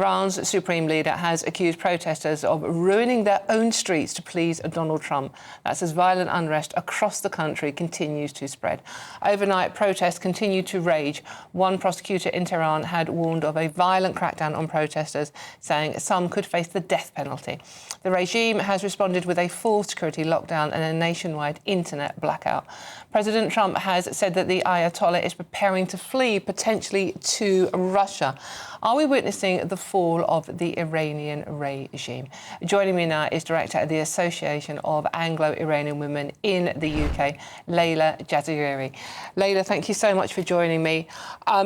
Iran's supreme leader has accused protesters of ruining their own streets to please Donald Trump. That's as violent unrest across the country continues to spread. Overnight, protests continue to rage. One prosecutor in Tehran had warned of a violent crackdown on protesters, saying some could face the death penalty. The regime has responded with a full security lockdown and a nationwide internet blackout. President Trump has said that the Ayatollah is preparing to flee, potentially to Russia. Are we witnessing the fall of the Iranian regime? Joining me now is Director of the Association of Anglo-Iranian Women in the UK, Layla Jazayeri. Layla, thank you so much for joining me.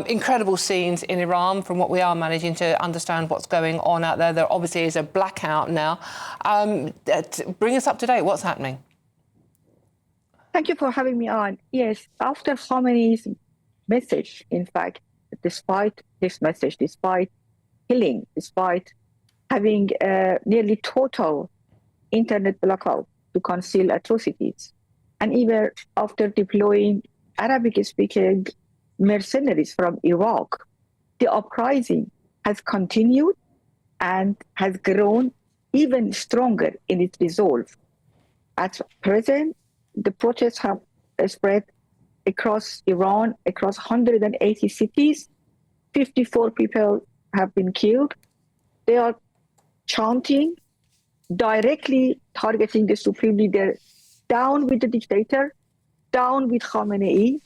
Incredible scenes in Iran from what we are managing to understand what's going on out there. There obviously is a blackout now. Bring us up to date. What's happening? Thank you for having me on. Yes, after Khamenei's message, in fact, despite this message, despite killing, despite having nearly total internet blackout to conceal atrocities, and even after deploying Arabic-speaking mercenaries from Iraq, the uprising has continued and has grown even stronger in its resolve. At present, the protests have spread across Iran, across 180 cities. 54 people have been killed. They are chanting, directly targeting the supreme leader, down with the dictator, down with Khamenei,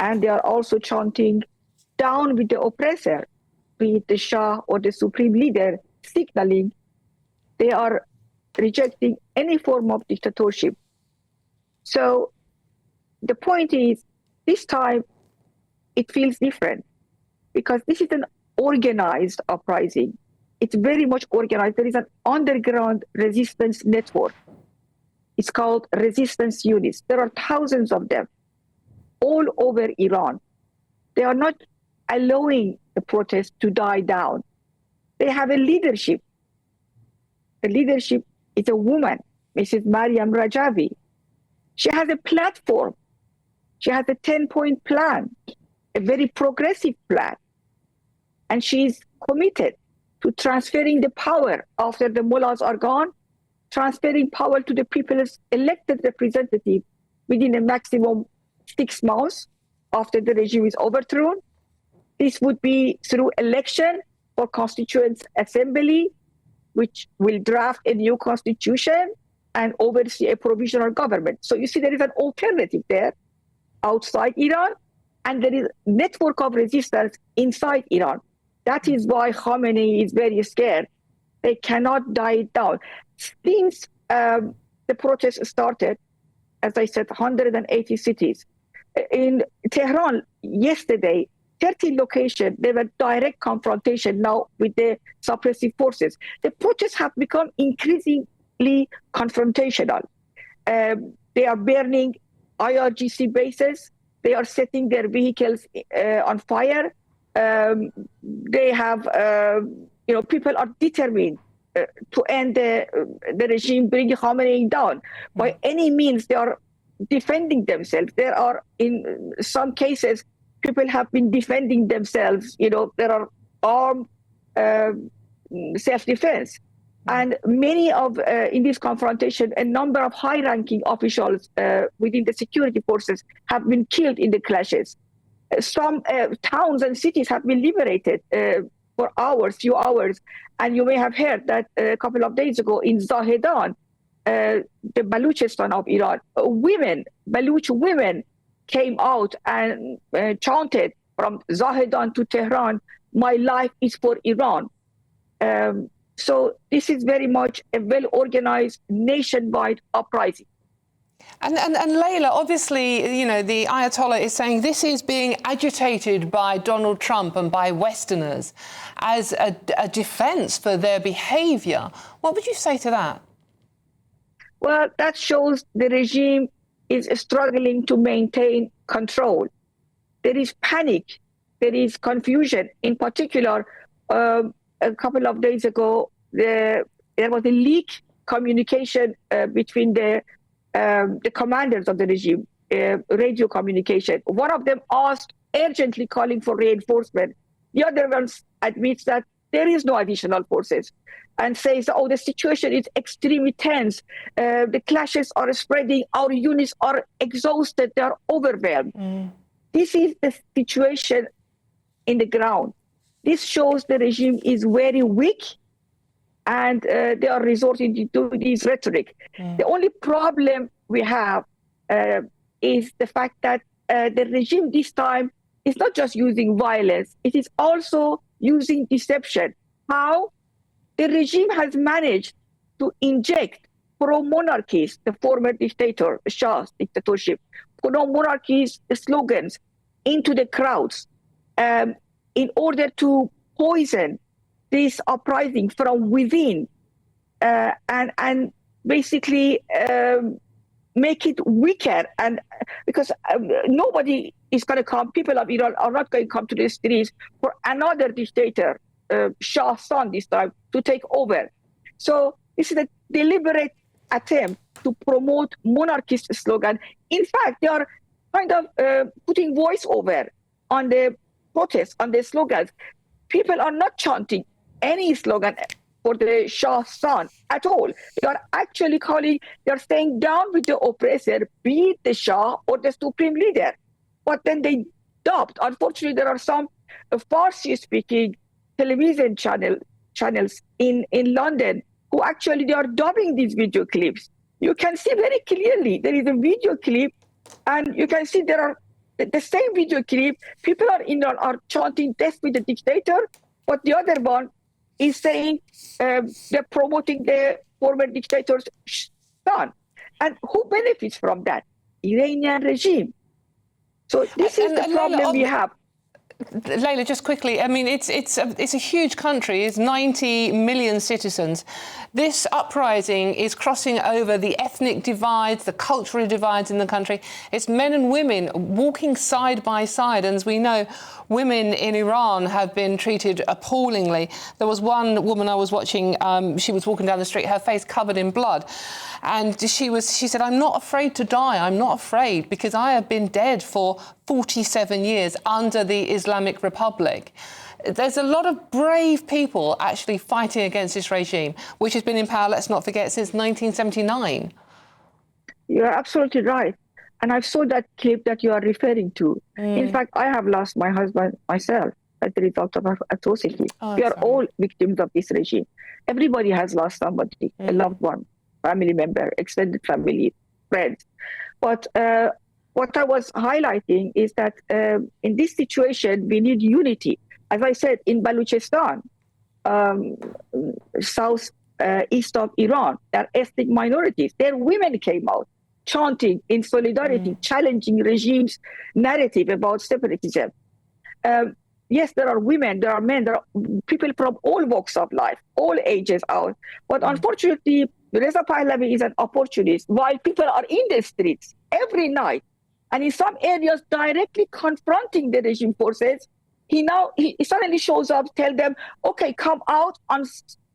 and they are also chanting, down with the oppressor, be it the Shah or the supreme leader, signaling they are rejecting any form of dictatorship. So the point is, this time it feels different because this is an organized uprising. It's very much organized. There is an underground resistance network. It's called resistance units. There are thousands of them all over Iran. They are not allowing the protest to die down. They have a leadership. The leadership is a woman, Mrs. Mariam Rajavi. She has a platform. She has a 10-point plan, a very progressive plan. And she's committed to transferring the power after the mullahs are gone, transferring power to the people's elected representative within a maximum 6 months after the regime is overthrown. This would be through election for Constituent Assembly, which will draft a new constitution and oversee a provisional government. So you see there is an alternative there outside Iran, and there is a network of resistance inside Iran. That is why Khamenei is very scared. They cannot die it down. Since the protest started, as I said, 180 cities. In Tehran, yesterday, 30 locations, there were direct confrontation now with the suppressive forces. The protests have become increasingly confrontational. They are burning IRGC bases. They are setting their vehicles on fire. They have, people are determined to end the regime, bring Khamenei down. By any means, they are defending themselves. There are, in some cases, people have been defending themselves. There are armed self-defense. And many of, in this confrontation, a number of high-ranking officials within the security forces have been killed in the clashes. Some towns and cities have been liberated for hours, few hours. And you may have heard that a couple of days ago in Zahedan, the Baluchistan of Iran, Baluch women came out and chanted from Zahedan to Tehran, "My life is for Iran." So this is very much a well-organized nationwide uprising. And Layla, obviously, the Ayatollah is saying this is being agitated by Donald Trump and by Westerners as a defense for their behavior. What would you say to that? Well, that shows the regime is struggling to maintain control. There is panic. There is confusion. In particular, a couple of days ago, there was a leak communication between the commanders of the regime, radio communication. One of them asked, urgently calling for reinforcement. The other one admits that there is no additional forces, and says, oh, the situation is extremely tense, the clashes are spreading, our units are exhausted, they are overwhelmed. This is the situation in the ground. This shows the regime is very weak, and they are resorting to this rhetoric. The only problem we have is the fact that the regime this time is not just using violence, it is also using deception. How? The regime has managed to inject pro-monarchies, the former dictator, Shah's dictatorship, pro-monarchies slogans into the crowds in order to poison this uprising from within and basically make it weaker. And because nobody is going to come, people of Iran are not going to come to the streets for another dictator, Shah's son this time, to take over. So this is a deliberate attempt to promote monarchist slogan. In fact, they are kind of putting voiceover on the protests, on the slogans. People are not chanting any slogan for the Shah's son at all. They are actually calling, they are staying down with the oppressor, be it the Shah or the supreme leader. But then they dubbed. Unfortunately, there are some Farsi-speaking television channels in London who actually, they are dubbing these video clips. You can see very clearly there is a video clip, and you can see there are the same video clip. People are chanting death with the dictator, but the other one is saying they're promoting the former dictator's son. And who benefits from that? Iranian regime. So this is the problem we have. Layla, just quickly, I mean, it's a huge country. It's 90 million citizens. This uprising is crossing over the ethnic divides, the cultural divides in the country. It's men and women walking side by side. And as we know, women in Iran have been treated appallingly. There was one woman I was watching, she was walking down the street, her face covered in blood. And she said, I'm not afraid to die. I'm not afraid because I have been dead for 47 years under the Islamic Republic. There's a lot of brave people actually fighting against this regime, which has been in power, let's not forget, since 1979. You're absolutely right. And I saw that clip that you are referring to. In fact, I have lost my husband myself as a result of atrocity. We are all victims of this regime. Everybody has lost somebody, a loved one, family member, extended family, friends. But what I was highlighting is that in this situation, we need unity. As I said, in Baluchistan, south east of Iran, there are ethnic minorities. Their women came out chanting in solidarity, challenging regime's narrative about separatism. Yes, there are women, there are men, there are people from all walks of life, all ages out. But unfortunately, Reza Pahlavi is an opportunist. While people are in the streets every night, and in some areas directly confronting the regime forces, he suddenly shows up, tell them, okay, come out on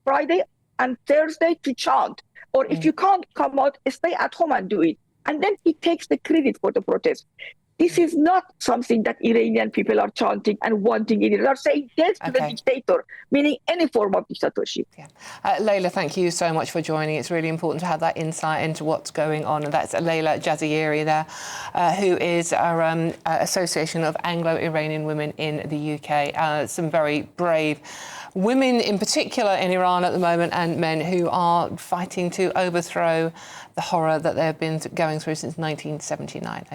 Friday and Thursday to chant. Or if you can't come out, stay at home and do it. And then he takes the credit for the protest. This is not something that Iranian people are chanting and wanting in it. They are saying death to the dictator, meaning any form of dictatorship. Layla, thank you so much for joining. It's really important to have that insight into what's going on. And that's Layla Jazayeri there, who is our Association of Anglo-Iranian Women in the UK. Some very brave women in particular in Iran at the moment, and men who are fighting to overthrow the horror that they've been going through since 1979.